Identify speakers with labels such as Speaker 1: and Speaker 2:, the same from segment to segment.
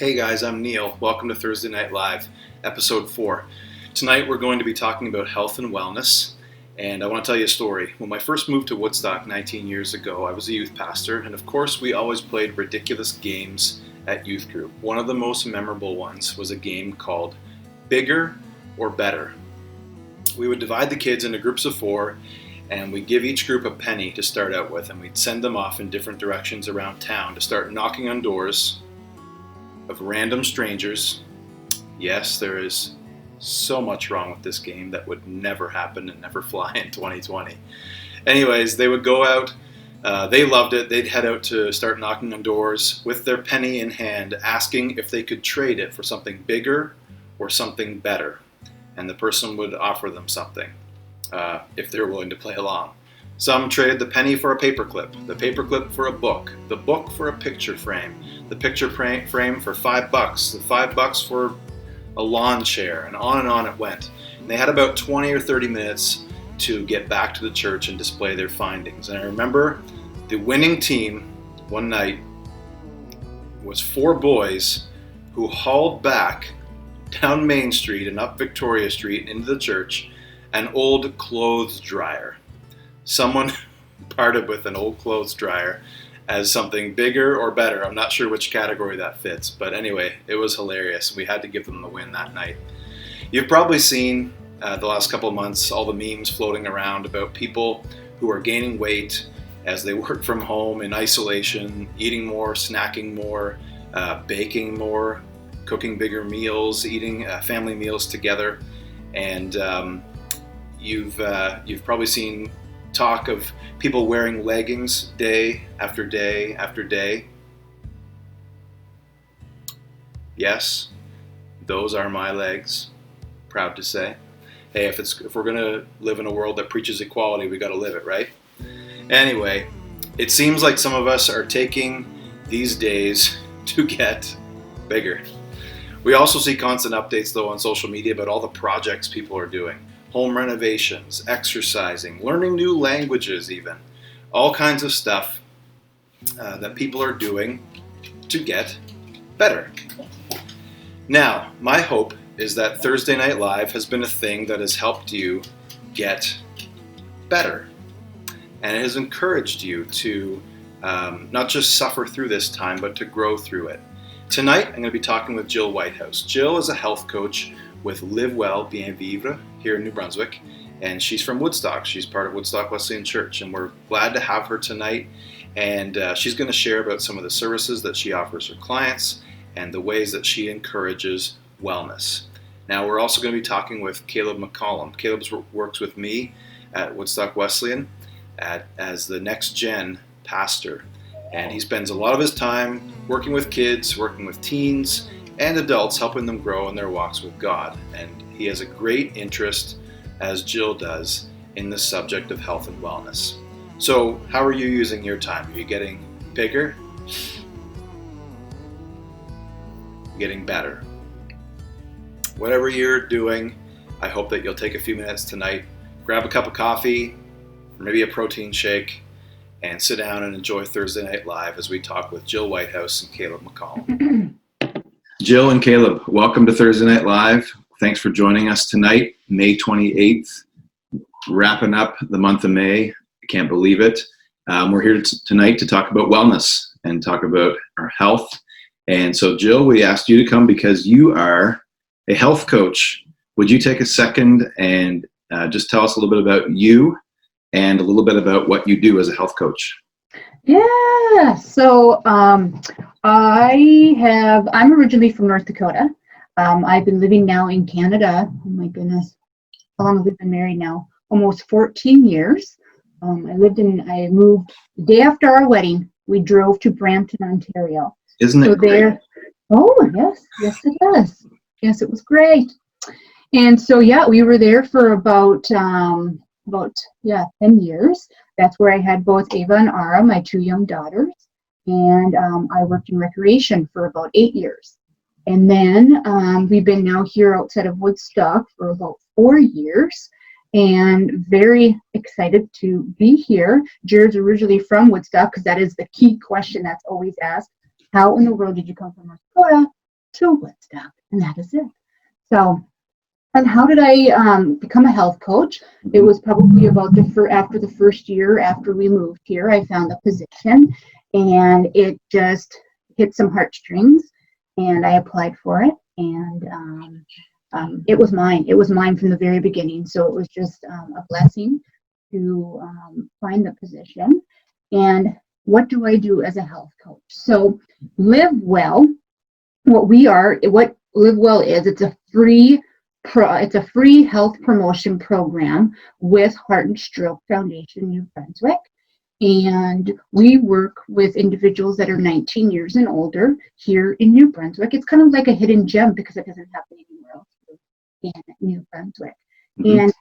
Speaker 1: Hey guys, I'm Neil. Welcome to Thursday Night Live, episode 4. Tonight we're going to be talking about health and wellness, and I want to tell you a story. When I first moved to Woodstock 19 years ago, I was a youth pastor, and of course we always played ridiculous games at youth group. One of the most memorable ones was a game called Bigger or Better. We would divide the kids into groups of 4, and we'd give each group a penny to start out with, and we'd send them off in different directions around town to start knocking on doors of random strangers. Yes, there is so much wrong with this game that would never happen and never fly in 2020. Anyways, they would go out, they loved it, they'd head out to start knocking on doors with their penny in hand, asking if they could trade it for something bigger or something better. And the person would offer them something, if they were willing to play along. Some traded the penny for a paperclip, the paperclip for a book, the book for a picture frame, the picture frame for $5, the $5 for a lawn chair, and on it went. And they had about 20 or 30 minutes to get back to the church and display their findings. And I remember the winning team one night was 4 boys who hauled back down Main Street and up Victoria Street into the church an old clothes dryer. Someone parted with an old clothes dryer as something bigger or better. I'm not sure which category that fits, but anyway, it was hilarious. We had to give them the win that night. You've probably seen the last couple of months all the memes floating around about people who are gaining weight as they work from home in isolation, eating more, snacking more, baking more, cooking bigger meals, eating family meals together. And you've probably seen talk of people wearing leggings day after day after day. Yes, those are my legs, proud to say. Hey, if we're gonna live in a world that preaches equality, we gotta live it, right? Anyway, it seems like some of us are taking these days to get bigger. We also see constant updates though on social media about all the projects people are doing. Home renovations, exercising, learning new languages even. All kinds of stuff that people are doing to get better. Now, my hope is that Thursday Night Live has been a thing that has helped you get better. And it has encouraged you to not just suffer through this time, but to grow through it. Tonight, I'm going to be talking with Jill Whitehouse. Jill is a health coach with Live Well, Bien Vivre here in New Brunswick, and she's from Woodstock. She's part of Woodstock Wesleyan Church, and we're glad to have her tonight. And she's going to share about some of the services that she offers her clients and the ways that she encourages wellness. Now, we're also going to be talking with Caleb McCollum. Caleb works with me at Woodstock Wesleyan as the next gen pastor, and he spends a lot of his time working with kids, working with teens, and adults, helping them grow in their walks with God. And he has a great interest, as Jill does, in the subject of health and wellness. So how are you using your time? Are you getting bigger? Getting better? Whatever you're doing, I hope that you'll take a few minutes tonight, grab a cup of coffee, or maybe a protein shake, and sit down and enjoy Thursday Night Live as we talk with Jill Whitehouse and Caleb McCollum. Jill and Caleb, welcome to Thursday Night Live. Thanks for joining us tonight, May 28th, wrapping up the month of May. I can't believe it. We're here tonight to talk about wellness and talk about our health. And so, Jill, we asked you to come because you are a health coach. Would you take a second and just tell us a little bit about you and a little bit about what you do as a health coach?
Speaker 2: Yeah, so I'm originally from North Dakota. I've been living now in Canada. Oh my goodness, how long have we been married now? Almost 14 years. I moved the day after our wedding. We drove to Brampton, Ontario.
Speaker 1: Isn't it great?
Speaker 2: Oh, yes it is. Yes, it was great. And so, yeah, we were there for about 10 years. That's where I had both Ava and Ara, my 2 young daughters. And I worked in recreation for about 8 years. And then we've been now here outside of Woodstock for about 4 years. And very excited to be here. Jared's originally from Woodstock because that is the key question that's always asked. How in the world did you come from North Dakota to Woodstock, and that is it. So, and how did I become a health coach? It was probably about after the first year after we moved here, I found a position, and it just hit some heartstrings, and I applied for it, and it was mine. It was mine from the very beginning. So it was just a blessing to find the position. And what do I do as a health coach? So Live Well, what Live Well is, it's a free health promotion program with Heart and Stroke Foundation New Brunswick. And we work with individuals that are 19 years and older here in New Brunswick. It's kind of like a hidden gem because it doesn't happen anywhere else in New Brunswick. Mm-hmm. And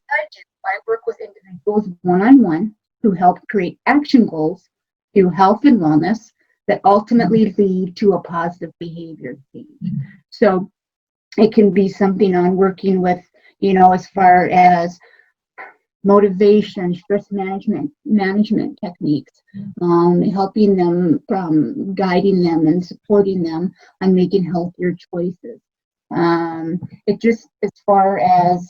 Speaker 2: I work with individuals one-on-one who help create action goals through health and wellness that ultimately lead to a positive behavior change. So it can be something on working with, as far as motivation, stress management techniques, helping them, guiding them and supporting them on making healthier choices. It just, as far as,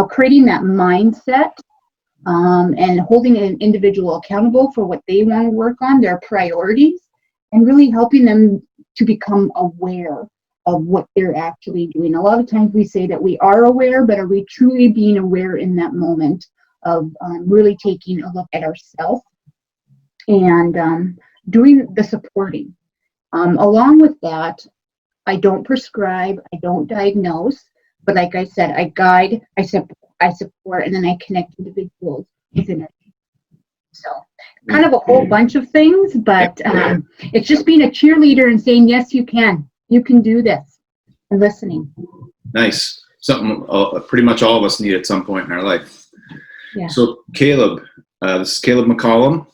Speaker 2: creating that mindset, and holding an individual accountable for what they want to work on, their priorities, and really helping them to become aware of what they're actually doing. A lot of times we say that we are aware, but are we truly being aware in that moment of really taking a look at ourselves and doing the supporting. Along with that, I don't prescribe, I don't diagnose, but like I said, I guide, I support, and then I connect individuals within it. So kind of a whole bunch of things, but it's just being a cheerleader and saying, yes, you can do this, and listening.
Speaker 1: Nice. Something pretty much all of us need at some point in our life.
Speaker 2: Yeah.
Speaker 1: So Caleb, this is Caleb McCollum,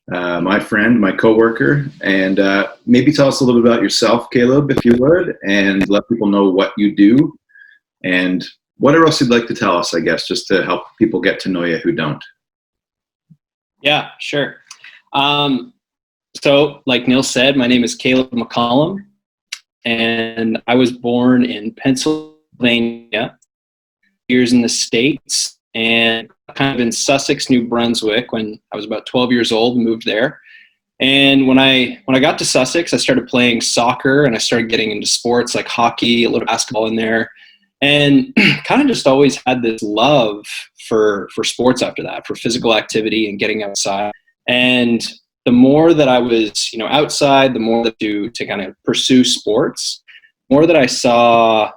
Speaker 1: my friend, my coworker, and maybe tell us a little bit about yourself, Caleb, if you would, and let people know what you do and whatever else you'd like to tell us, I guess, just to help people get to know you who don't.
Speaker 3: Yeah, sure. So like Neil said, my name is Caleb McCollum, and I was born in Pennsylvania, years in the States, and kind of in Sussex, New Brunswick when I was about 12 years old, moved there. And when I got to Sussex, I started playing soccer, and I started getting into sports like hockey, a little basketball in there, and kind of just always had this love for sports after that, for physical activity and getting outside. And the more that I was, outside, the more that to kind of pursue sports, the more that I saw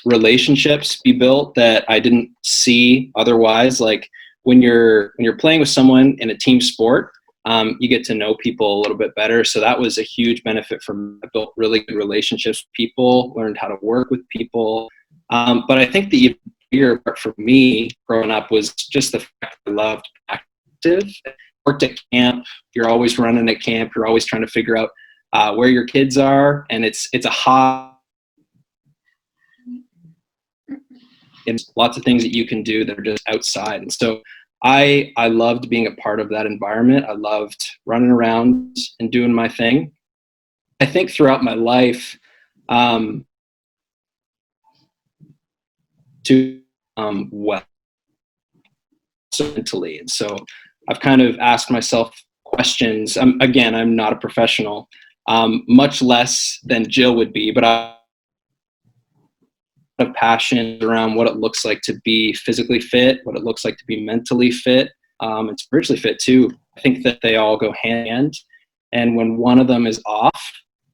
Speaker 3: relationships be built that I didn't see otherwise. Like when you're playing with someone in a team sport, you get to know people a little bit better. So that was a huge benefit for me. I built really good relationships with people, learned how to work with people. But I think the bigger part for me growing up was just the fact that I loved active. Worked at camp. You're always running at camp. You're always trying to figure out where your kids are, and it's a hot. And lots of things that you can do that are just outside, and so I loved being a part of that environment. I loved running around and doing my thing. I think throughout my life, well, so mentally, and so I've kind of asked myself questions. Again, I'm not a professional, much less than Jill would be, but I have passion around what it looks like to be physically fit, what it looks like to be mentally fit, and spiritually fit too. I think that they all go hand in hand. And when one of them is off,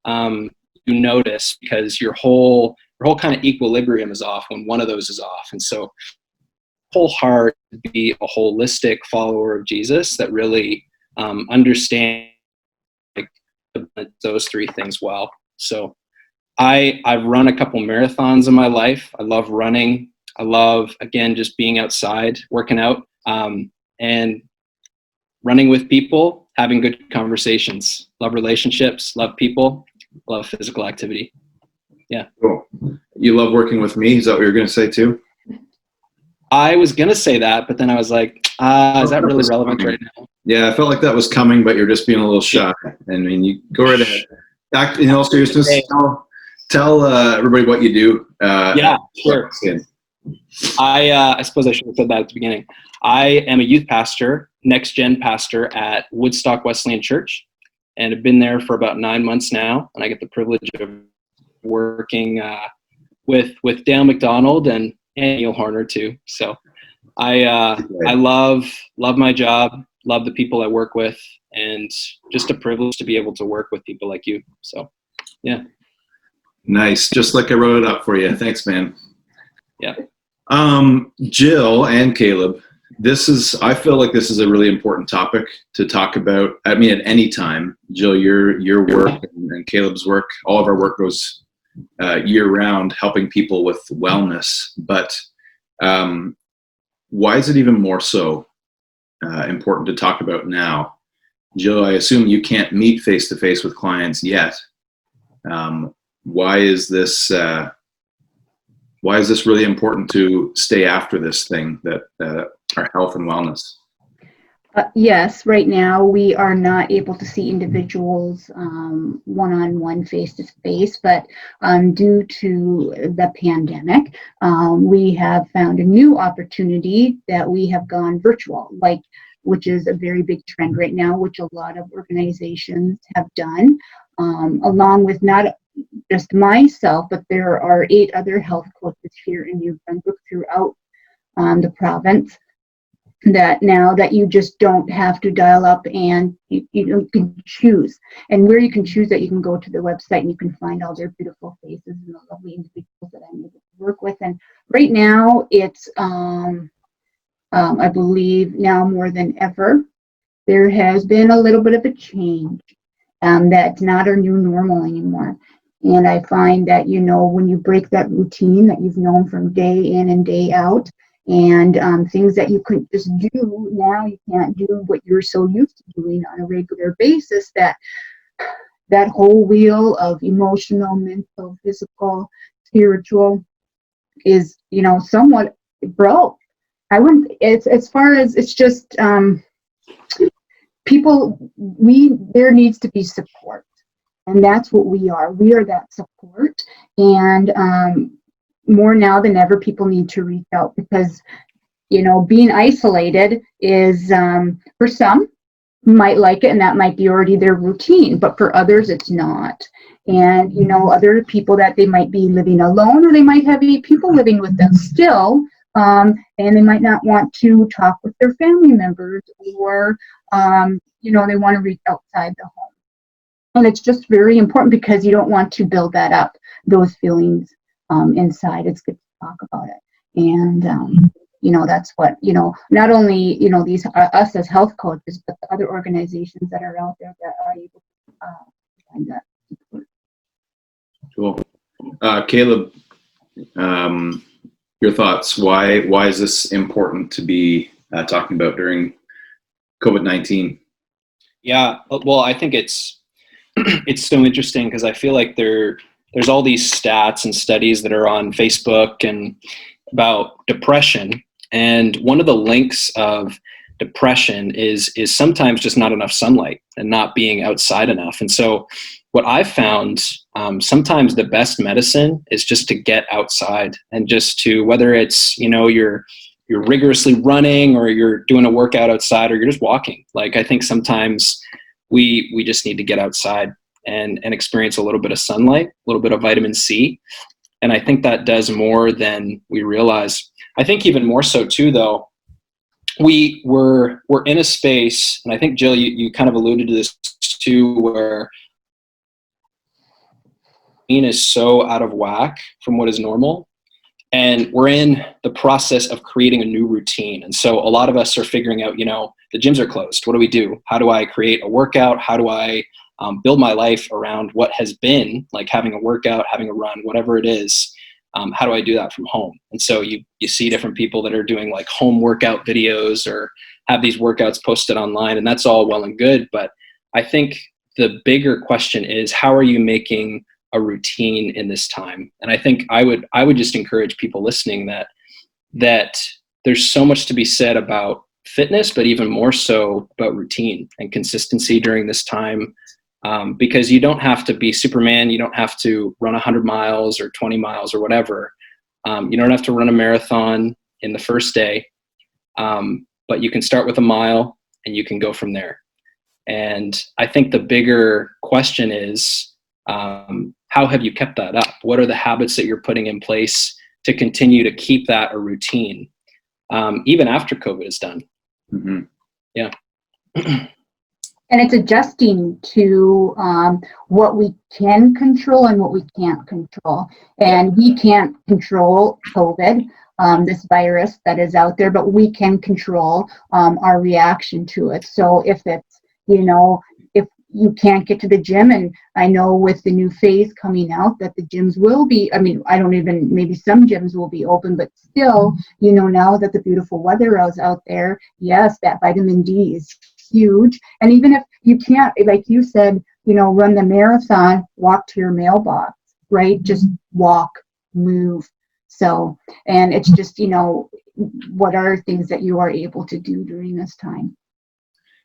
Speaker 3: you notice, because your whole kind of equilibrium is off when one of those is off. And so whole heart to be a holistic follower of Jesus that really understand those three things well. So I've run a couple marathons in my life. I love running. I love, again, just being outside, working out, and running with people, having good conversations. Love relationships, love people, love physical activity. Yeah.
Speaker 1: Cool. You love working with me? Is that what you're going to say too?
Speaker 3: I was going to say that, but then I was like, is that really relevant right now?
Speaker 1: Yeah, I felt like that was coming, but you're just being a little shy. I mean, you go right ahead. In all seriousness, tell everybody what you do.
Speaker 3: Yeah, sure. I suppose I should have said that at the beginning. I am a youth pastor, next gen pastor at Woodstock Wesleyan Church, and I've been there for about 9 months now. And I get the privilege of working with Dale McDonald and Neil Horner too. So I love my job, love the people I work with, and just a privilege to be able to work with people like you. So yeah.
Speaker 1: Nice. Just like I wrote it up for you. Thanks, man.
Speaker 3: Yeah.
Speaker 1: Jill and Caleb, I feel like this is a really important topic to talk about. I mean, at any time. Jill, your work and Caleb's work, all of our work goes year round helping people with wellness. But why is it even more so important to talk about now? Jill, I assume you can't meet face to face with clients yet. Why is this really important to stay after this thing, that our health and wellness?
Speaker 2: Yes, right now we are not able to see individuals one-on-one, face-to-face, but due to the pandemic, we have found a new opportunity that we have gone virtual, which is a very big trend right now, which a lot of organizations have done, along with not just myself, but there are 8 other health coaches here in New Brunswick throughout the province, that now that you just don't have to dial up, and you can choose. And where you can choose that, you can go to the website and you can find all their beautiful faces and the lovely individuals that I'm able to work with. And right now it's, I believe now more than ever, there has been a little bit of a change. That's not our new normal anymore. And I find that, when you break that routine that you've known from day in and day out, and things that you couldn't just do, now you can't do what you're so used to doing on a regular basis, that whole wheel of emotional, mental, physical, spiritual is, somewhat broke. I wouldn't, it's as far as it's just people, there needs to be support. And that's what we are. We are that support. And more now than ever, people need to reach out, because, being isolated is, for some, might like it, and that might be already their routine, but for others, it's not. And, other people that they might be living alone, or they might have 8 people living with them still, and they might not want to talk with their family members, or, they want to reach outside the home. And it's just very important, because you don't want to build that up, those feelings inside. It's good to talk about it. And, that's what, not only, these are us as health coaches, but the other organizations that are out there that are able to find that support.
Speaker 1: Cool. Caleb, your thoughts. Why is this important to be talking about during COVID-19?
Speaker 3: Yeah, well, I think it's so interesting, because I feel like there's all these stats and studies that are on Facebook and about depression. And one of the links of depression is sometimes just not enough sunlight and not being outside enough. And so what I've found, sometimes the best medicine is just to get outside, and just to, whether it's, you're rigorously running, or you're doing a workout outside, or you're just walking. I think sometimes we just need to get outside and experience a little bit of sunlight, a little bit of vitamin C. And I think that does more than we realize. I think even more so too, though, we're in a space, and I think, Jill, you kind of alluded to this too, where is so out of whack from what is normal. And we're in the process of creating a new routine. And so a lot of us are figuring out, the gyms are closed. What do we do? How do I create a workout? How do I build my life around what has been, like having a workout, having a run, whatever it is? How do I do that from home? And so you see different people that are doing like home workout videos, or have these workouts posted online, and that's all well and good. But I think the bigger question is, how are you making a routine in this time? And I think I would just encourage people listening that there's so much to be said about fitness, but even more so about routine and consistency during this time. because you don't have to be Superman. You don't have to run 100 miles or 20 miles or whatever. You don't have to run a marathon in the first day, but you can start with a mile and you can go from there. And I think the bigger question is, how have you kept that up? What are the habits that you're putting in place to continue to keep that a routine, even after COVID is done?
Speaker 1: Mm-hmm.
Speaker 3: Yeah.
Speaker 2: And it's adjusting to what we can control and what we can't control. And we can't control COVID, this virus that is out there, but we can control our reaction to it. So if it's, if you can't get to the gym, and I know with the new phase coming out that the gyms will be, maybe some gyms will be open, but still, now that the beautiful weather is out there, yes, that vitamin D is huge. And even if you can't, like you said, run the marathon, walk to your mailbox, right? Just walk, move. So, and it's just, what are things that you are able to do during this time?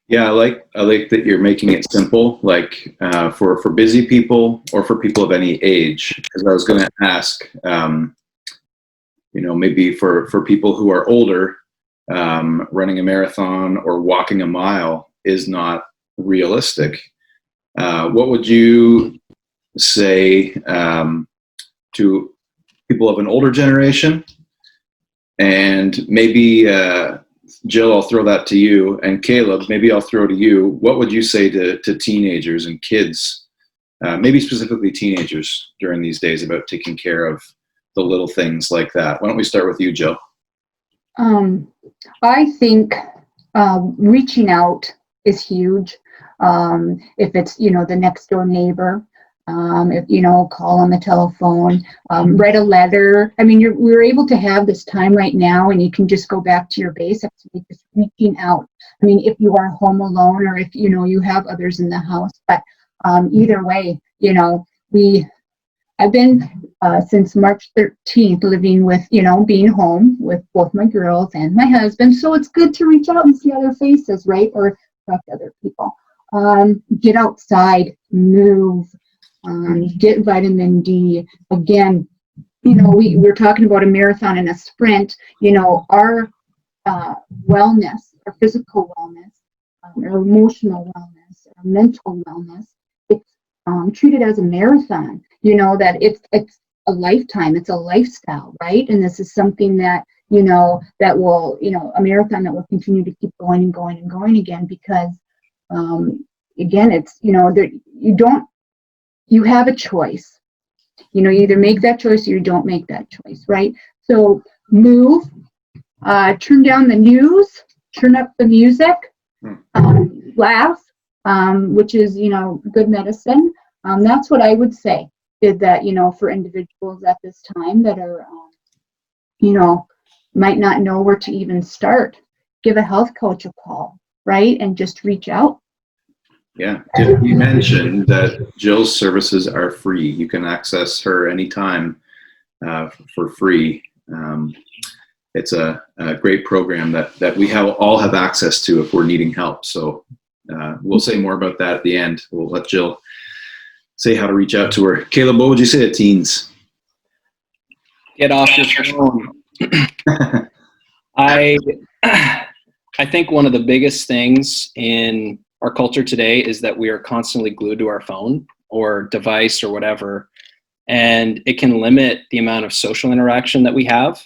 Speaker 1: Yeah, I like that you're making it simple, like for busy people or for people of any age. Because I was going to ask, maybe for people who are older, running a marathon or walking a mile is not realistic. What would you say to people of an older generation? And maybe Jill, I'll throw that to you, and Caleb, maybe I'll throw to you. What would you say to teenagers and kids, maybe specifically teenagers during these days, about taking care of the little things like that? Why don't we start with you, Jill?
Speaker 2: I think reaching out is huge. If it's, the next door neighbor, if, call on the telephone, write a letter. We're able to have this time right now, and you can just go back to your basics, just reaching out. If you are home alone, or if, you have others in the house, but either way, I've been since March 13th living with, being home with both my girls and my husband. So it's good to reach out and see other faces, right? Or talk to other people. Get outside, move, get vitamin D. Again, we're talking about a marathon and a sprint. Our wellness, our physical wellness, our emotional wellness, our mental wellness, it's treated as a marathon. That it's a lifetime, it's a lifestyle, right? And this is something that, that will, a marathon that will continue to keep going and going and going again, because, again, it's, you have a choice. You either make that choice or you don't make that choice, right? So move, turn down the news, turn up the music, laugh, which is, good medicine. That's what I would say. Did that, for individuals at this time that are, might not know where to even start, give a health coach a call, right? And just reach out.
Speaker 1: Yeah. You mentioned that Jill's services are free. You can access her anytime for free. It's a great program that we all have access to if we're needing help. So we'll say more about that at the end. We'll let Jill say how to reach out to her. Caleb, what would you say to teens?
Speaker 3: Get off your phone. I think one of the biggest things in our culture today is that we are constantly glued to our phone or device or whatever, and it can limit the amount of social interaction that we have.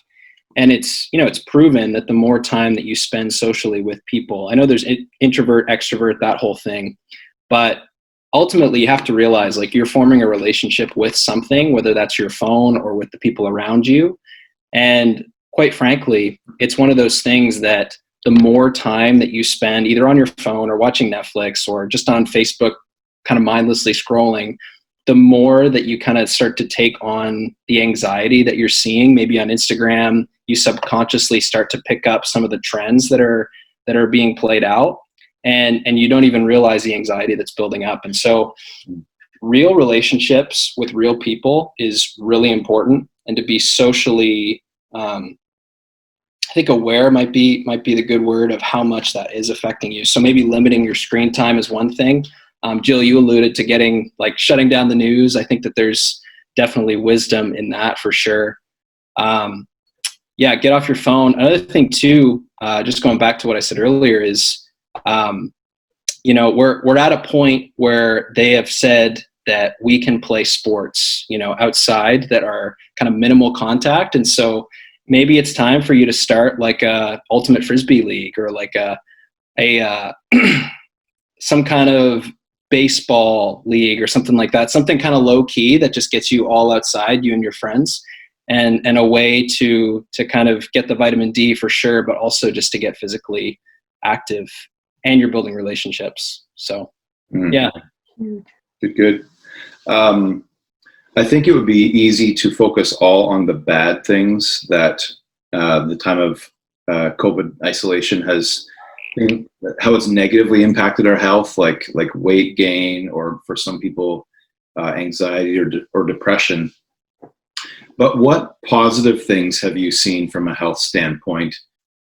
Speaker 3: And it's proven that the more time that you spend socially with people, I know there's introvert, extrovert, that whole thing, but ultimately you have to realize, like, you're forming a relationship with something, whether that's your phone or with the people around you. And quite frankly, it's one of those things that the more time that you spend either on your phone or watching Netflix or just on Facebook, kind of mindlessly scrolling, the more that you kind of start to take on the anxiety that you're seeing, maybe on Instagram, you subconsciously start to pick up some of the trends that are being played out. And you don't even realize the anxiety that's building up. And so real relationships with real people is really important. And to be socially, I think aware might be the good word of how much that is affecting you. So maybe limiting your screen time is one thing. Jill, you alluded to shutting down the news. I think that there's definitely wisdom in that for sure. Get off your phone. Another thing too, just going back to what I said earlier is, we're at a point where they have said that we can play sports, outside that are kind of minimal contact. And so maybe it's time for you to start like a ultimate Frisbee league or like a some kind of baseball league or something like that, something kind of low key that just gets you all outside, you and your friends, and a way to kind of get the vitamin D for sure, but also just to get physically active, and you're building relationships. So yeah.
Speaker 1: Good. I think it would be easy to focus all on the bad things that the time of COVID isolation has, how it's negatively impacted our health, like weight gain, or for some people, anxiety or depression. But what positive things have you seen from a health standpoint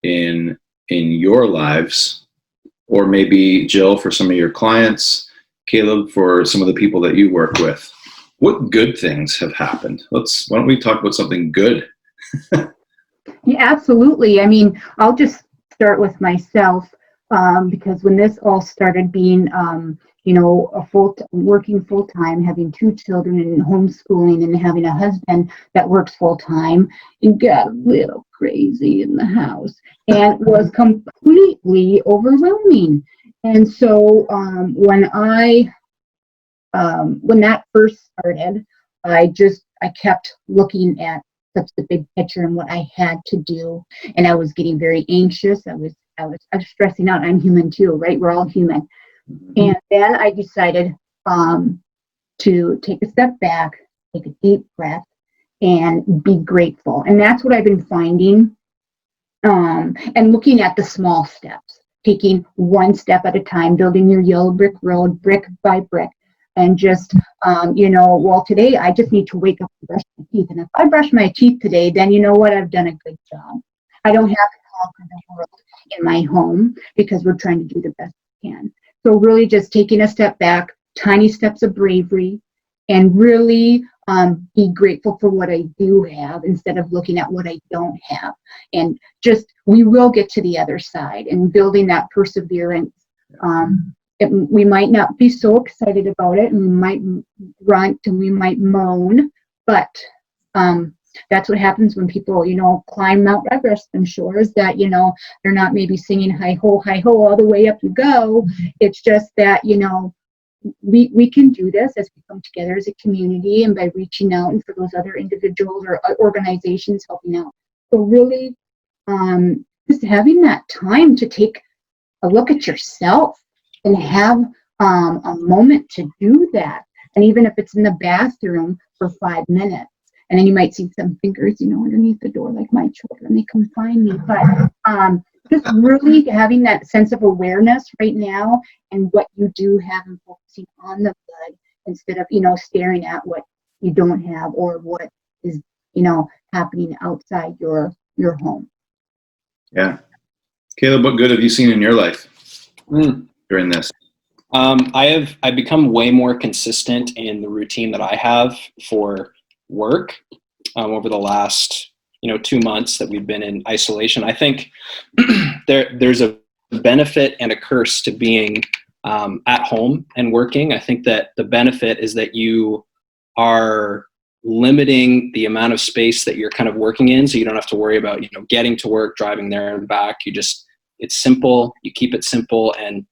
Speaker 1: in your lives? Or maybe Jill, for some of your clients, Caleb, for some of the people that you work with. What good things have happened? Why don't we talk about something good?
Speaker 2: Yeah, absolutely. I mean, I'll just start with myself, because when this all started being, working full time, having 2 children and homeschooling, and having a husband that works full time, it got a little crazy in the house and was completely overwhelming. And so when that first started, I kept looking at such the big picture and what I had to do, and I was getting very anxious. I was stressing out. I'm human too, right? We're all human. And then I decided to take a step back, take a deep breath, and be grateful. And that's what I've been finding. And looking at the small steps, taking one step at a time, building your yellow brick road, brick by brick. And just, today I just need to wake up and brush my teeth. And if I brush my teeth today, then you know what? I've done a good job. I don't have to conquer the world in my home, because we're trying to do the best we can. So really just taking a step back, tiny steps of bravery, and really be grateful for what I do have instead of looking at what I don't have. And just, we will get to the other side, and building that perseverance. We might not be so excited about it, and we might grunt and we might moan, but that's what happens when people, climb Mount Everest. I'm sure is that, they're not maybe singing hi ho, all the way up you go. It's just that, we can do this as we come together as a community, and by reaching out, and for those other individuals or organizations helping out. So really, just having that time to take a look at yourself and have a moment to do that. And even if it's in the bathroom for 5 minutes, and then you might see some fingers, underneath the door, like my children, they come find me. But just really having that sense of awareness right now, and what you do have, and focusing on the good instead of, staring at what you don't have, or what is, happening outside your home.
Speaker 1: Yeah. Caleb, what good have you seen in your life during this?
Speaker 3: I've become way more consistent in the routine that I have for work over the last 2 months that we've been in isolation. I think there's a benefit and a curse to being at home and working. I think that the benefit is that you are limiting the amount of space that you're kind of working in, so you don't have to worry about getting to work, driving there and back. It's simple. You keep it simple, and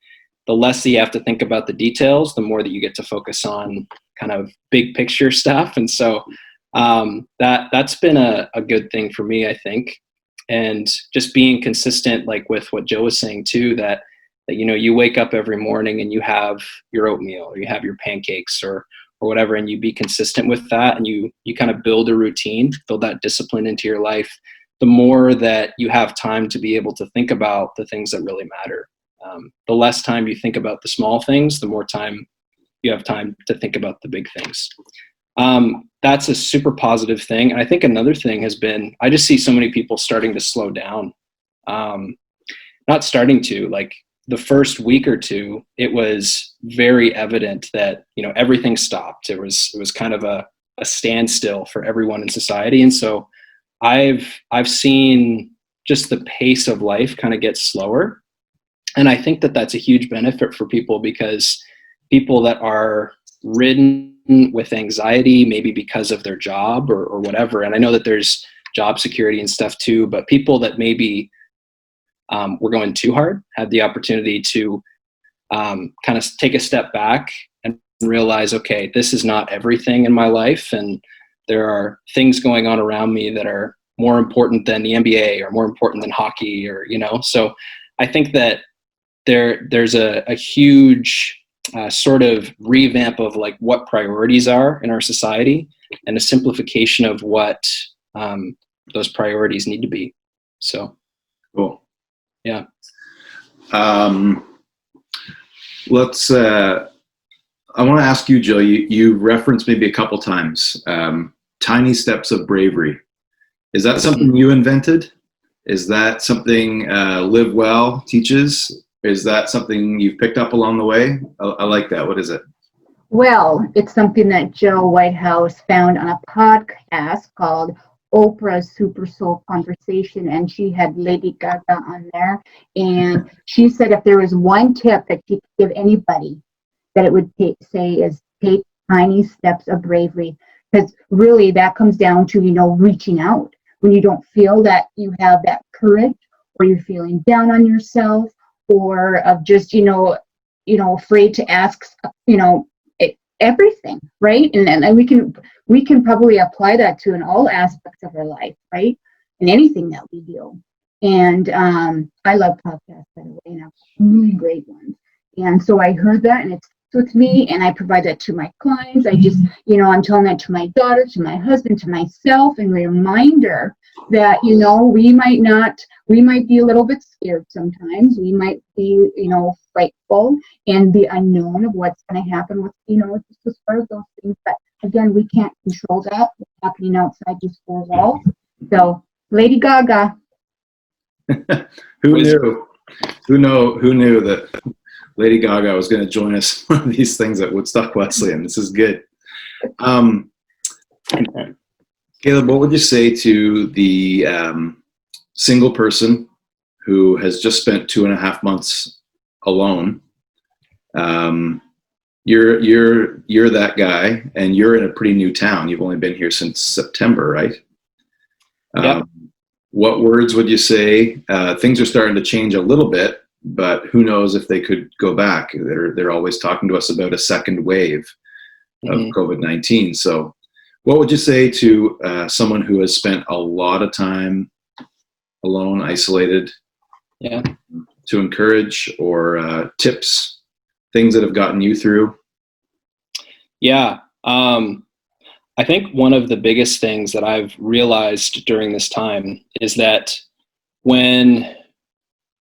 Speaker 3: the less that you have to think about the details, the more that you get to focus on kind of big picture stuff. And so that's been a good thing for me, I think. And just being consistent, like with what Joe was saying too, that you wake up every morning and you have your oatmeal, or you have your pancakes, or whatever, and you be consistent with that, and you kind of build a routine, build that discipline into your life. The more that you have time to be able to think about the things that really matter. The less time you think about the small things, the more time you have time to think about the big things. That's a super positive thing. And I think another thing has been, I just see so many people starting to slow down. Not starting to, like the first week or two, it was very evident that, everything stopped. It was kind of a standstill for everyone in society. And so I've seen just the pace of life kind of get slower. And I think that that's a huge benefit for people, because people that are ridden with anxiety, maybe because of their job or whatever. And I know that there's job security and stuff too, but people that maybe were going too hard had the opportunity to kind of take a step back and realize, okay, this is not everything in my life. And there are things going on around me that are more important than the NBA or more important than hockey, or, so I think that there's a huge sort of revamp of like what priorities are in our society, and a simplification of what those priorities need to be. So
Speaker 1: Cool.
Speaker 3: Yeah.
Speaker 1: Let's. I want to ask you, Jill. You referenced maybe a couple times tiny steps of bravery. Is that something you invented? Is that something Live Well teaches? Is that something you've picked up along the way? I like that. What is it?
Speaker 2: Well, it's something that Jill Whitehouse found on a podcast called Oprah's Super Soul Conversation, and she had Lady Gaga on there. And she said if there was one tip that she could give anybody, that it would take tiny steps of bravery. Because really that comes down to, reaching out when you don't feel that you have that courage, or you're feeling down on yourself, or of just, afraid to ask, everything, right? And we can probably apply that to in all aspects of our life, right? In anything that we do. And I love podcasts, by the way, and have really great ones. And so I heard that, and it's with me, and I provide that to my clients. I just, I'm telling that to my daughter, to my husband, to myself, and reminder that, we might be a little bit scared sometimes. We might be, frightful, and the unknown of what's going to happen with, just as far as those things. But again, we can't control that. What's happening outside these four walls. So, Lady Gaga.
Speaker 1: Who knew? Who knew that Lady Gaga was going to join us one of these things at Woodstock Wesleyan? This is good. Caleb, what would you say to the single person who has just spent 2.5 months alone? You're that guy, and you're in a pretty new town. You've only been here since September, right?
Speaker 3: Yep.
Speaker 1: What words would you say? Things are starting to change a little bit, but who knows if they could go back. They're always talking to us about a second wave of COVID-19. So what would you say to someone who has spent a lot of time alone, isolated, to encourage, or tips, things that have gotten you through?
Speaker 3: Yeah. I think one of the biggest things that I've realized during this time is that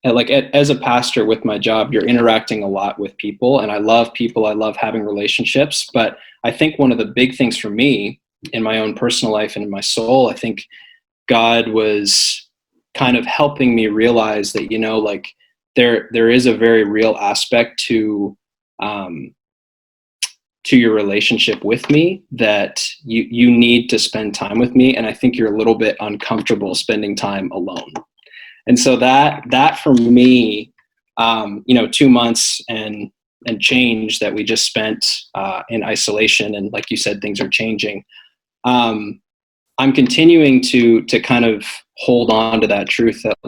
Speaker 3: as a pastor with my job, you're interacting a lot with people, and I love people. I love having relationships. But I think one of the big things for me in my own personal life and in my soul, I think God was kind of helping me realize that, there is a very real aspect to your relationship with me, that you need to spend time with me. And I think you're a little bit uncomfortable spending time alone. And so that for me, 2 months and change that we just spent in isolation, and like you said, things are changing. I'm continuing to kind of hold on to that truth that,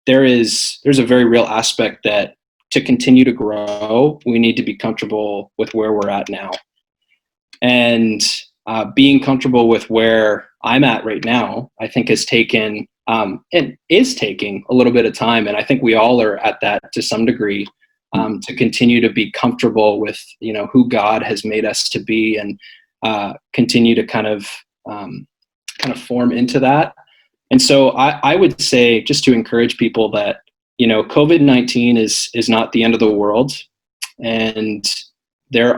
Speaker 3: there's a very real aspect that to continue to grow, we need to be comfortable with where we're at now. And being comfortable with where I'm at right now, I think has taken and is taking a little bit of time. And I think we all are at that to some degree, to continue to be comfortable with, who God has made us to be, and continue to kind of form into that. And so I would say, just to encourage people, that, COVID-19 is not the end of the world. And there's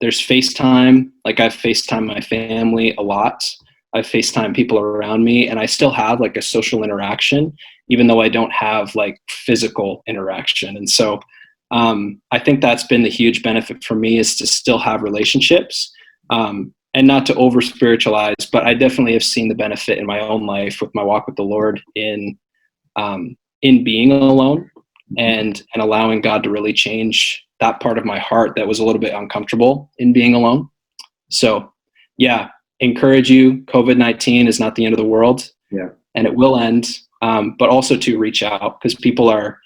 Speaker 3: FaceTime. Like, I've FaceTime my family a lot. I've FaceTime people around me, and I still have like a social interaction, even though I don't have like physical interaction. And so I think that's been the huge benefit for me, is to still have relationships, and not to over spiritualize, but I definitely have seen the benefit in my own life with my walk with the Lord in being alone and allowing God to really change that part of my heart that was a little bit uncomfortable in being alone. So yeah, encourage you. COVID-19 is not the end of the world.
Speaker 1: Yeah.
Speaker 3: And it will end. But also to reach out, because people are,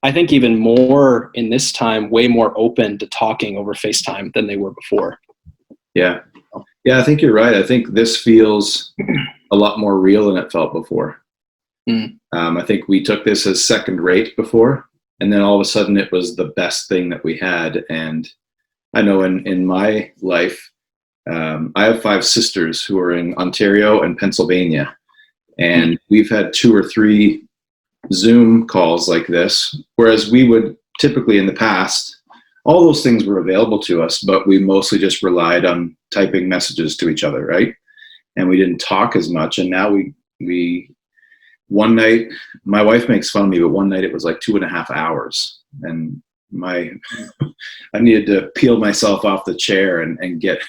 Speaker 3: I think, even more in this time, way more open to talking over FaceTime than they were before.
Speaker 1: Yeah. Yeah, I think you're right. I think this feels a lot more real than it felt before. I think we took this as second rate before, and then all of a sudden it was the best thing that we had. And I know in my life, I have 5 sisters who are in Ontario and Pennsylvania, and we've had 2 or 3 Zoom calls like this, whereas we would typically in the past, all those things were available to us, but we mostly just relied on typing messages to each other, right? And we didn't talk as much. And now we one night, my wife makes fun of me, but one night it was like 2.5 hours, and I needed to peel myself off the chair and get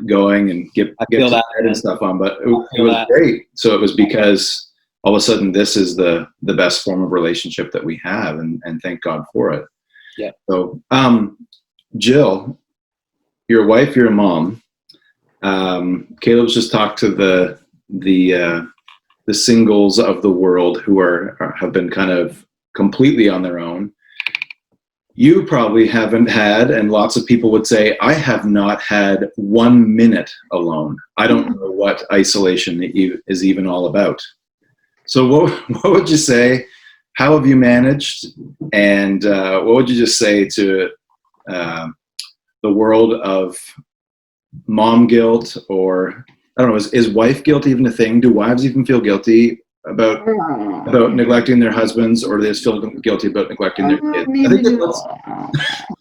Speaker 1: going and get
Speaker 3: that
Speaker 1: and stuff on. But it was great. So it was because all of a sudden this is the best form of relationship that we have, and thank God for it.
Speaker 3: Yeah.
Speaker 1: So, Jill, your wife, your mom, Caleb's just talked to the singles of the world who have been kind of completely on their own. You probably haven't had, and lots of people would say, I have not had 1 minute alone. I don't know what isolation is even all about. So what would you say? How have you managed? And what would you just say to the world of mom guilt, or I don't know, is wife guilt even a thing? Do wives even feel guilty about neglecting their husbands, or do they still feel guilty about neglecting their kids? I think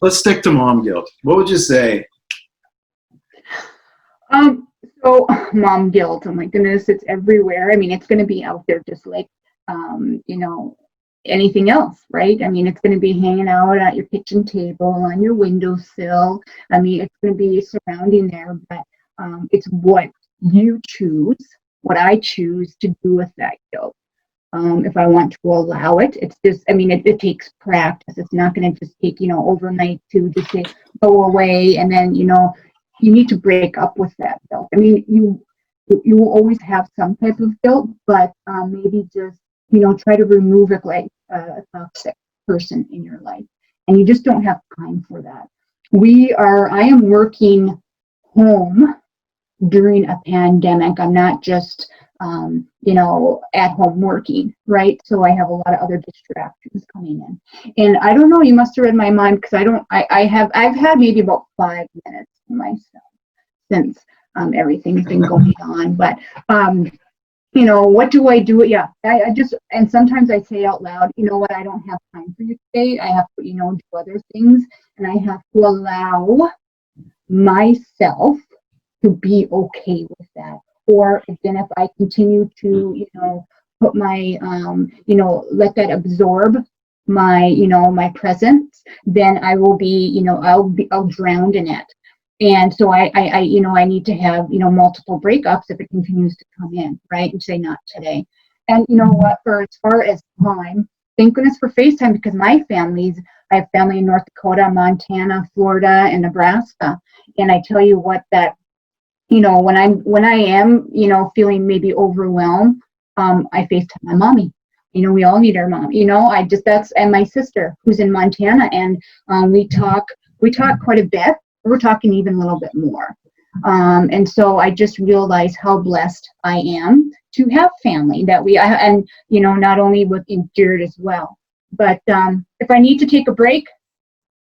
Speaker 1: let's stick to mom guilt. What would you say?
Speaker 2: So mom guilt, oh my goodness, it's everywhere. I mean, it's going to be out there just like, anything else, right? I mean, it's going to be hanging out at your kitchen table, on your windowsill. I mean, it's going to be surrounding there, but it's what you choose, what I choose to do with that guilt. If I want to allow it, it's just, I mean, it takes practice. It's not going to just take, overnight to just say, go away. And then, you need to break up with that guilt. I mean, you will always have some type of guilt, but maybe just, try to remove it like a toxic person in your life. And you just don't have time for that. I am working home during a pandemic. I'm not just, at home working, right? So I have a lot of other distractions coming in. And I don't know, you must have read my mind, because I've had maybe about 5 minutes for myself since everything's been going on. But, what do I do? Yeah, I just, and sometimes I say out loud, you know what, I don't have time for you today. I have to, do other things, and I have to allow myself to be okay with that. Or then if I continue to, put my, let that absorb my, my presence, then I will be, I'll drown in it. And so I need to have, multiple breakups if it continues to come in, right? And say, not today. And you know what, for as far as time, thank goodness for FaceTime, because I have family in North Dakota, Montana, Florida, and Nebraska. And I tell you what, that, when I am, feeling maybe overwhelmed, I FaceTime my mommy. We all need our mom. And my sister who's in Montana, and we talk quite a bit. We're talking even a little bit more. And so I just realized how blessed I am to have family and not only with Jared as well. But if I need to take a break,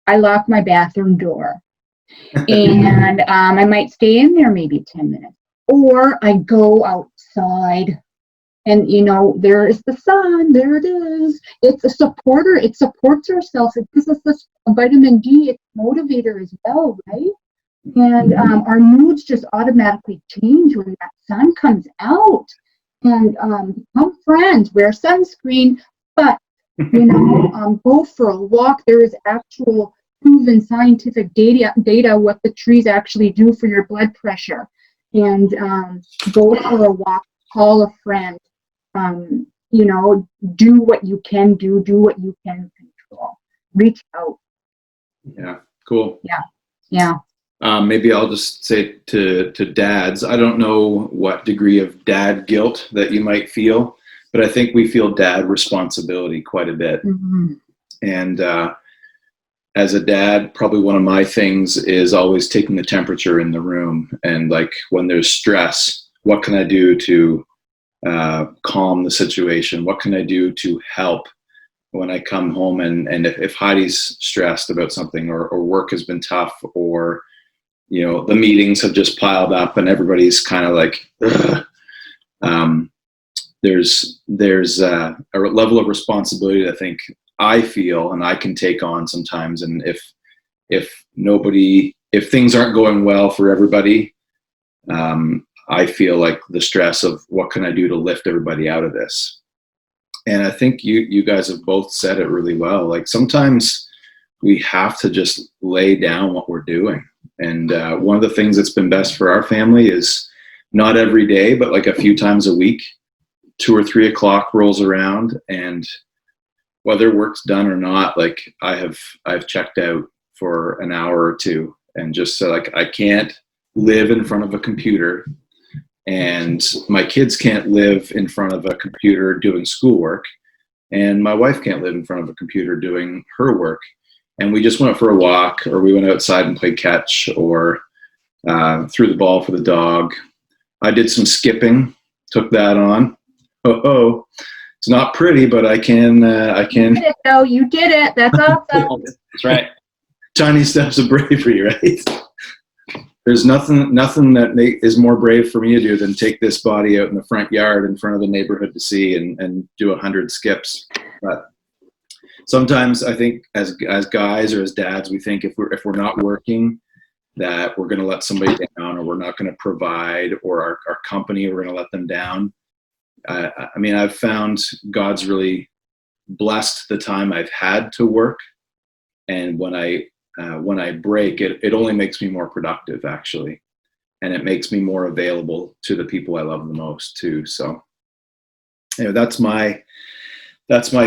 Speaker 2: I lock my bathroom door. And I might stay in there maybe 10 minutes. Or I go outside. And, there is the sun. There it is. It's a supporter. It supports ourselves. It gives us this vitamin D. It's a motivator as well, right? And our moods just automatically change when that sun comes out. And become friends. Wear sunscreen. But Go for a walk. There is actual proven scientific data what the trees actually do for your blood pressure. And go for a walk, call a friend, do what you can do what you can control. Reach out.
Speaker 1: Yeah, cool.
Speaker 2: Yeah.
Speaker 1: Maybe I'll just say to dads, I don't know what degree of dad guilt that you might feel, but I think we feel dad responsibility quite a bit.
Speaker 2: Mm-hmm.
Speaker 1: And as a dad, probably one of my things is always taking the temperature in the room. And like when there's stress, what can I do to calm the situation? What can I do to help when I come home? And if Heidi's stressed about something or work has been tough, or the meetings have just piled up and everybody's kind of like, there's a level of responsibility that I think I feel and I can take on sometimes. And if things aren't going well for everybody, I feel like the stress of what can I do to lift everybody out of this. And I think you guys have both said it really well. Like sometimes we have to just lay down what we're doing. And one of the things that's been best for our family is not every day, but like a few times a week, 2 or 3 o'clock rolls around, and whether work's done or not, like I've checked out for an hour or two and just said, like, I can't live in front of a computer, and my kids can't live in front of a computer doing schoolwork, and my wife can't live in front of a computer doing her work. And we just went for a walk, or we went outside and played catch, or threw the ball for the dog. I did some skipping, took that on. It's not pretty, but I can.
Speaker 2: You did it, though. You did it. That's awesome.
Speaker 3: That's right.
Speaker 1: Tiny steps of bravery, right? There's nothing that is more brave for me to do than take this body out in the front yard in front of the neighborhood to see and do 100 skips. But sometimes I think as guys or as dads, we think if we're not working, that we're going to let somebody down, or we're not going to provide, or our company, we're going to let them down. I mean, I've found God's really blessed the time I've had to work, and when I break, it only makes me more productive, actually, and it makes me more available to the people I love the most too. So, that's my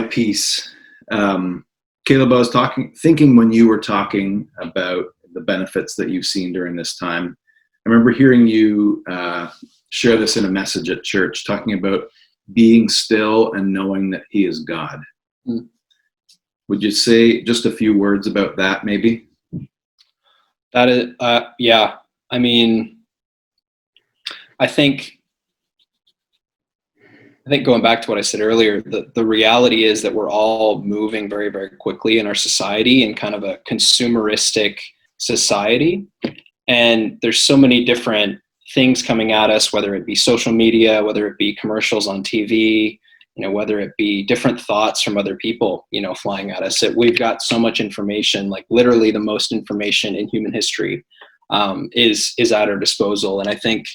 Speaker 1: piece. Caleb, I was thinking when you were talking about the benefits that you've seen during this time. I remember hearing you share this in a message at church, talking about being still and knowing that He is God. Mm. Would you say just a few words about that, maybe?
Speaker 3: That is, yeah. I mean, I think going back to what I said earlier, the reality is that we're all moving very, very quickly in our society, in kind of a consumeristic society. And there's so many different things coming at us, whether it be social media, whether it be commercials on TV, whether it be different thoughts from other people, flying at us. We've got so much information, like literally the most information in human history is at our disposal. And I think,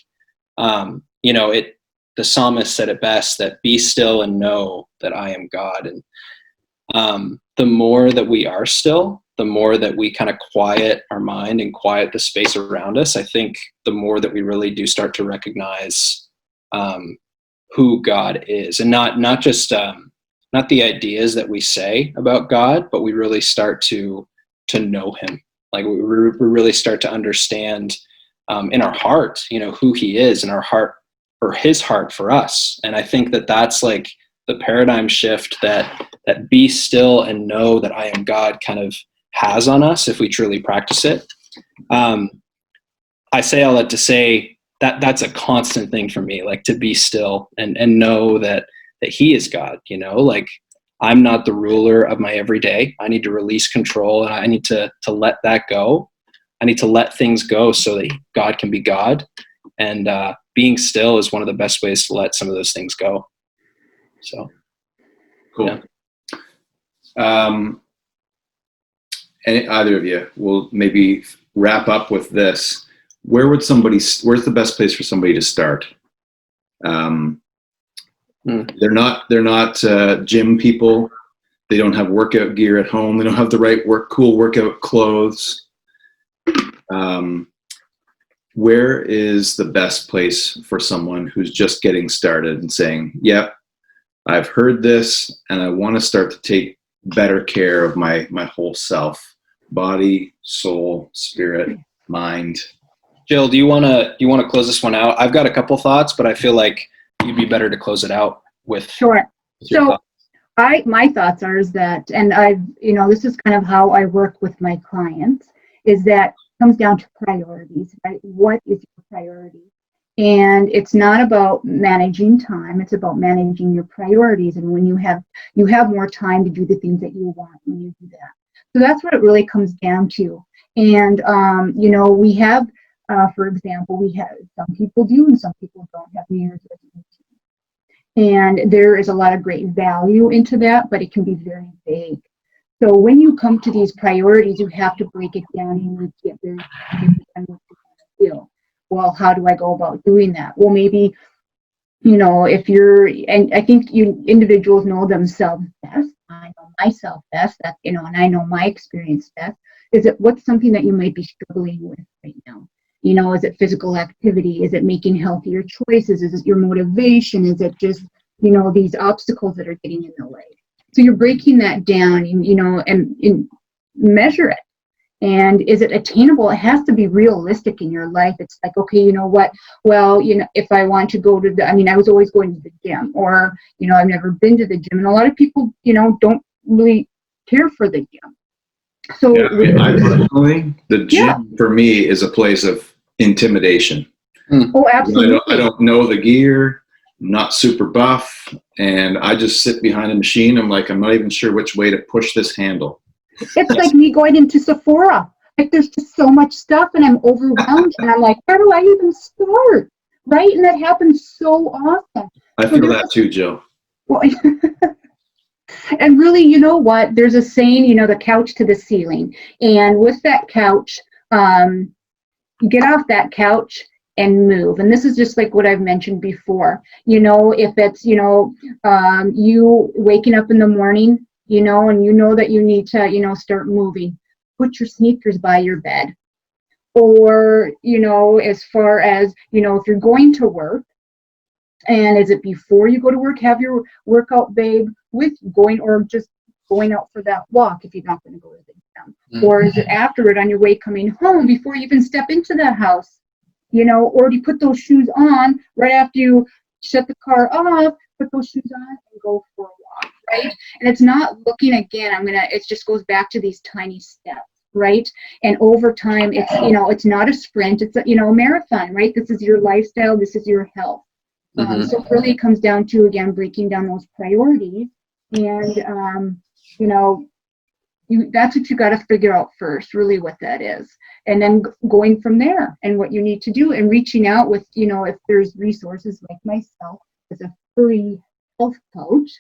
Speaker 3: the psalmist said it best, that be still and know that I am God. And the more that we are still, the more that we kind of quiet our mind and quiet the space around us, I think the more that we really do start to recognize who God is, and not just not the ideas that we say about God, but we really start to know Him. Like we really start to understand in our heart, who He is, in our heart, or His heart for us. And I think that that's like the paradigm shift that be still and know that I am God kind of has on us if we truly practice it. I say all that to say that's a constant thing for me, like to be still and know that He is God, like I'm not the ruler of my everyday. I need to release control, and I need to let that go. I need to let things go so that God can be God. And being still is one of the best ways to let some of those things go. So
Speaker 1: cool. Yeah. And either of you will maybe wrap up with this. Where's the best place for somebody to start? They're not gym people. they don't have workout gear at home. They don't have the right cool workout clothes. Where is the best place for someone who's just getting started and saying, yep, I've heard this and I want to start to take better care of my whole self, body, soul, spirit, mind?
Speaker 3: Jill, do you want to close this one out? I've got a couple thoughts, but I feel like you'd be better to close it out with.
Speaker 2: Sure.
Speaker 3: Your
Speaker 2: So
Speaker 3: thoughts.
Speaker 2: my thoughts are is that, and this is kind of how I work with my clients, is that it comes down to priorities, right? What is your priority? And it's not about managing time, it's about managing your priorities. And when you have more time to do the things that you want when you do that. So that's what it really comes down to. And, we have, for example, we have, some people do and some people don't have New Year's resolutions. And there is a lot of great value into that, but it can be very vague. So when you come to these priorities, you have to break it down and you get very specific on what you want to do. Well, how do I go about doing that? Well, maybe, if and I think individuals know themselves best. I know myself best, that, and I know my experience best. Is it what's something that you might be struggling with right now? Is it physical activity? Is it making healthier choices? Is it your motivation? Is it just, these obstacles that are getting in the way? So you're breaking that down, and measure it. And is it attainable? It has to be realistic in your life. It's like, okay, you know what? Well, if I want to go to I was always going to the gym, or, I've never been to the gym. And a lot of people, don't really care for the gym. So
Speaker 1: I personally, the gym for me is a place of intimidation.
Speaker 2: Oh, absolutely.
Speaker 1: I don't know the gear, I'm not super buff, and I just sit behind a machine. I'm not even sure which way to push this handle.
Speaker 2: It's like me going into Sephora. Like, there's just so much stuff and I'm overwhelmed and I'm like, where do I even start? Right? And that happens so often.
Speaker 1: I feel that too, Jill.
Speaker 2: Well, and really, you know what? There's a saying, the couch to the ceiling. And with that couch, you get off that couch and move. And this is just like what I've mentioned before. If it's, you waking up in the morning, and that you need to, start moving, put your sneakers by your bed. Or, as far as, if you're going to work, and is it before you go to work, have your workout babe with you or just going out for that walk if you're not going to go to the gym? Mm-hmm. Or is it after it on your way coming home before you even step into the house? Or do you put those shoes on right after you shut the car off, put those shoes on and go for a walk, right? And it's not looking again, it just goes back to these tiny steps, right? And over time, it's, it's not a sprint, it's a, marathon, right? This is your lifestyle, this is your health. So really it comes down to, again, breaking down those priorities and, that's what you got to figure out first, really what that is. And then going from there and what you need to do and reaching out with, if there's resources like myself as a free health coach,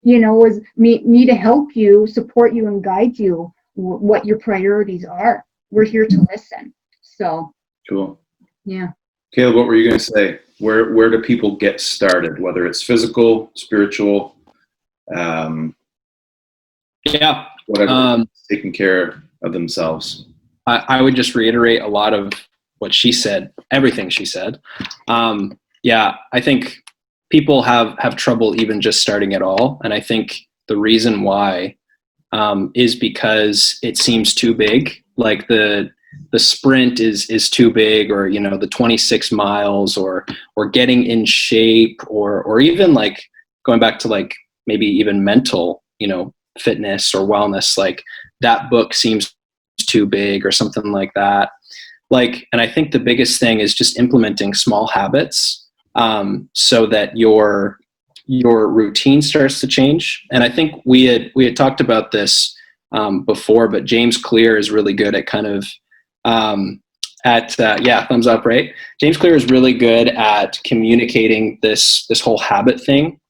Speaker 2: is me to help you, support you and guide you what your priorities are. We're here to listen. So.
Speaker 1: Cool.
Speaker 2: Yeah.
Speaker 1: Caleb, what were you going to say? Where do people get started, whether it's physical, spiritual, whatever, taking care of themselves?
Speaker 3: I would just reiterate a lot of what she said, everything she said. I think people have trouble even just starting at all. And I think the reason why is because it seems too big. Like the sprint is too big, or, the 26 miles or getting in shape or even like going back to like maybe even mental, fitness or wellness, like that book seems too big or something like that. And I think the biggest thing is just implementing small habits so that your routine starts to change. And I think we had talked about this before, but James Clear is really good at kind of thumbs up, right? James Clear is really good at communicating this whole habit thing.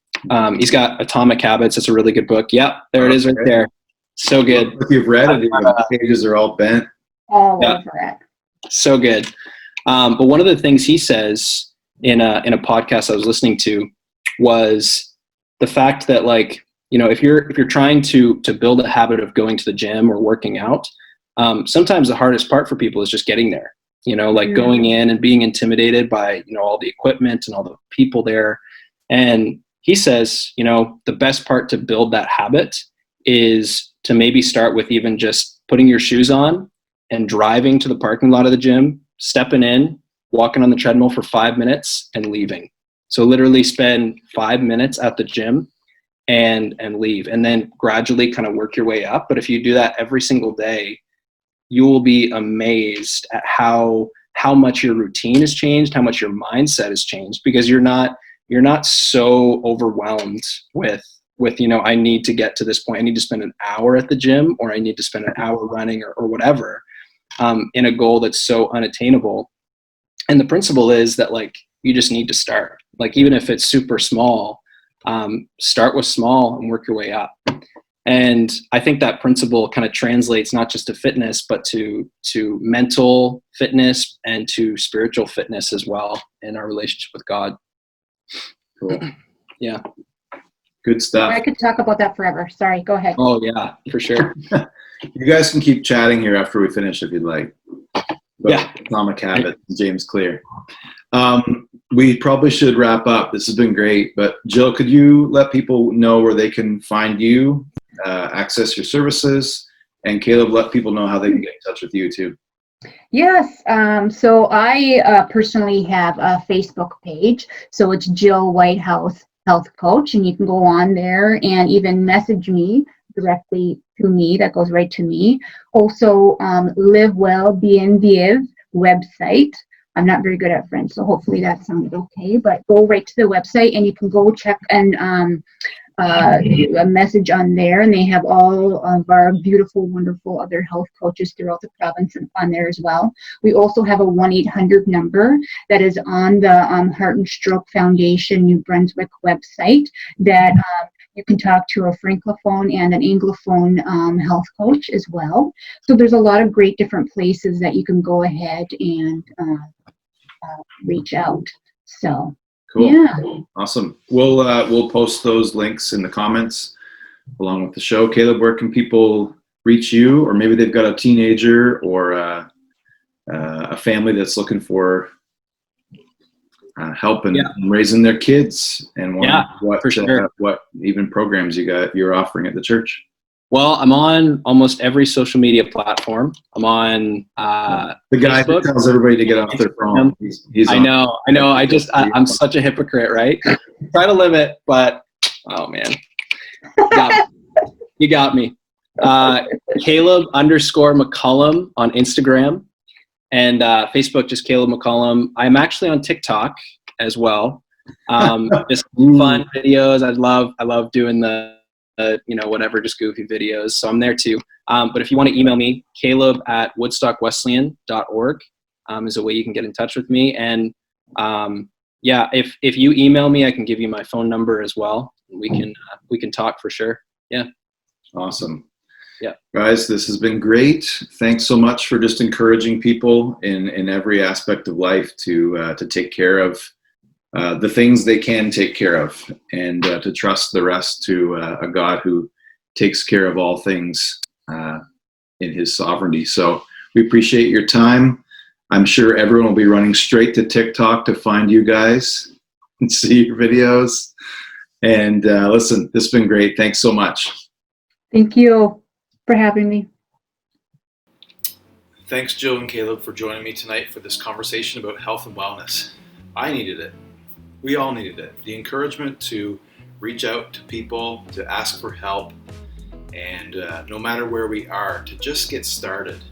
Speaker 3: He's got Atomic Habits. It's a really good book. Yep, there it is right there. So good.
Speaker 1: If you've read it, the pages are all bent.
Speaker 2: All over it.
Speaker 3: So good. But one of the things he says in a podcast I was listening to was the fact that, like, if you're trying to build a habit of going to the gym or working out, sometimes the hardest part for people is just getting there. Like going in and being intimidated by all the equipment and all the people there. And he says, the best part to build that habit is to maybe start with even just putting your shoes on and driving to the parking lot of the gym, stepping in, walking on the treadmill for 5 minutes and leaving. So literally spend 5 minutes at the gym and leave, and then gradually kind of work your way up. But if you do that every single day, you will be amazed at how much your routine has changed, how much your mindset has changed, because you're not so overwhelmed with I need to get to this point. I need to spend an hour at the gym, or I need to spend an hour running or whatever, in a goal that's so unattainable. And the principle is that you just need to start. Even if it's super small, start with small and work your way up. And I think that principle kind of translates not just to fitness, but to mental fitness and to spiritual fitness as well in our relationship with God.
Speaker 1: Cool.
Speaker 3: Yeah.
Speaker 1: Good stuff.
Speaker 2: I could talk about that forever. Sorry, go ahead.
Speaker 3: Oh yeah, for sure.
Speaker 1: You guys can keep chatting here after we finish if you'd like.
Speaker 3: Yeah.
Speaker 1: Atomic Habits, James Clear. We probably should wrap up. This has been great, but Jill, could you let people know where they can find you, access your services, and Caleb, let people know how they can get in touch with you too.
Speaker 2: Yes. So I personally have a Facebook page. So it's Jill Whitehouse Health Coach, and you can go on there and even message me directly to me. That goes right to me. Also, Live Well Bien Vive website. I'm not very good at French, so hopefully that sounded okay. But go right to the website, and you can go check and a message on there, and they have all of our beautiful, wonderful other health coaches throughout the province on there as well. We also have a 1-800 number that is on the Heart and Stroke Foundation New Brunswick website that you can talk to a francophone and an anglophone health coach as well. So there's a lot of great different places that you can go ahead and reach out. So
Speaker 1: cool.
Speaker 2: Yeah.
Speaker 1: Awesome. We'll post those links in the comments along with the show. Caleb, where can people reach you? Or maybe they've got a teenager or a family that's looking for help in raising their kids, and what even programs you're offering at the church.
Speaker 3: Well, I'm on almost every social media platform. I'm on
Speaker 1: the guy
Speaker 3: Facebook.
Speaker 1: Who tells everybody to get off their phone. He's
Speaker 3: I know. I'm such a hypocrite, right? Try to limit, but oh man, you got me. Caleb_McCullum on Instagram, and Facebook, just Caleb McCullum. I'm actually on TikTok as well. Just fun videos. I love doing the whatever, just goofy videos. So I'm there too. But if you want to email me, caleb@woodstockwesleyan.org is a way you can get in touch with me. And if you email me, I can give you my phone number as well. We can talk for sure. Yeah.
Speaker 1: Awesome.
Speaker 3: Yeah.
Speaker 1: Guys, this has been great. Thanks so much for just encouraging people in every aspect of life to take care of the things they can take care of, and to trust the rest to a God who takes care of all things in his sovereignty. So we appreciate your time. I'm sure everyone will be running straight to TikTok to find you guys and see your videos. And listen, this has been great. Thanks so much.
Speaker 2: Thank you for having me.
Speaker 1: Thanks, Jill and Caleb, for joining me tonight for this conversation about health and wellness. I needed it. We all needed it. The encouragement to reach out to people, to ask for help, and no matter where we are, to just get started.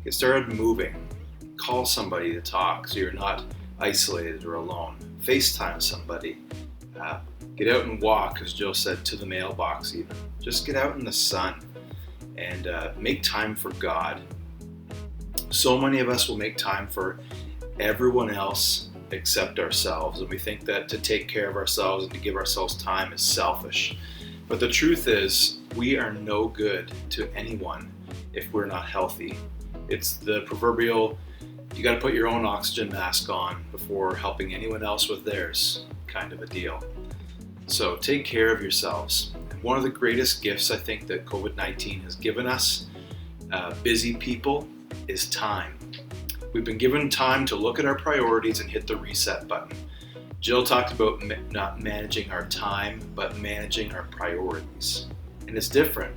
Speaker 1: Get started moving. Call somebody to talk so you're not isolated or alone. FaceTime somebody. Get out and walk, as Jill said, to the mailbox even. Just get out in the sun and make time for God. So many of us will make time for everyone else except ourselves, and we think that to take care of ourselves and to give ourselves time is selfish. But the truth is, we are no good to anyone if we're not healthy. It's the proverbial, you got to put your own oxygen mask on before helping anyone else with theirs kind of a deal. So take care of yourselves. And one of the greatest gifts I think that COVID-19 has given us, busy people, is time. We've been given time to look at our priorities and hit the reset button. Jill talked about not managing our time, but managing our priorities. And it's different.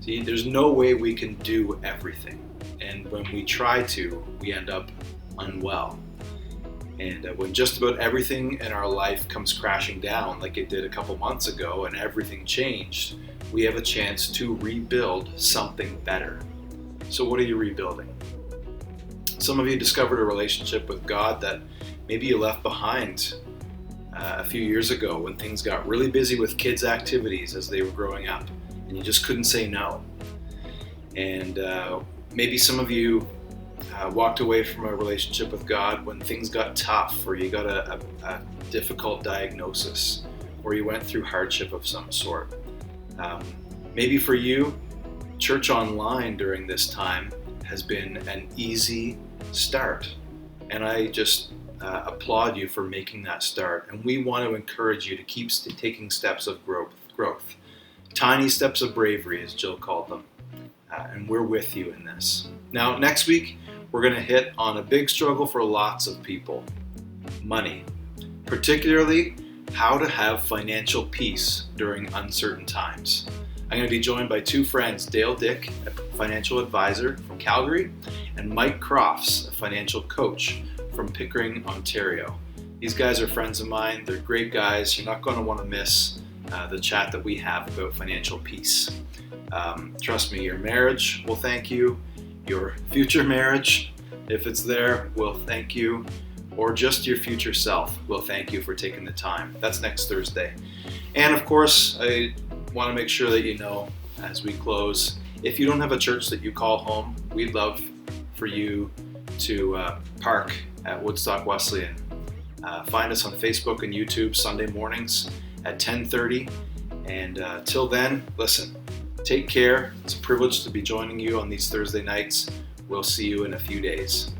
Speaker 1: See, there's no way we can do everything. And when we try to, we end up unwell. And when just about everything in our life comes crashing down, like it did a couple months ago, and everything changed, we have a chance to rebuild something better. So what are you rebuilding? Some of you discovered a relationship with God that maybe you left behind a few years ago when things got really busy with kids' activities as they were growing up, and you just couldn't say no. And maybe some of you walked away from a relationship with God when things got tough, or you got a difficult diagnosis, or you went through hardship of some sort. Maybe for you, church online during this time has been an easy start, and I just applaud you for making that start. And we want to encourage you to keep taking steps of growth, tiny steps of bravery, as Jill called them. And we're with you in this. Now, next week, we're going to hit on a big struggle for lots of people: money, particularly how to have financial peace during uncertain times. I'm going to be joined by two friends, Dale Dick, a financial advisor from Calgary, and Mike Crofts, a financial coach from Pickering, Ontario. These guys are friends of mine. They're great guys. You're not going to want to miss the chat that we have about financial peace. Trust me, your marriage will thank you. Your future marriage, if it's there, will thank you. Or just your future self will thank you for taking the time. That's next Thursday. And of course, I want to make sure that you know, as we close, if you don't have a church that you call home, we'd love for you to park at Woodstock Wesleyan. Find us on Facebook and YouTube Sunday mornings at 10:30. And till then, listen, take care. It's a privilege to be joining you on these Thursday nights. We'll see you in a few days.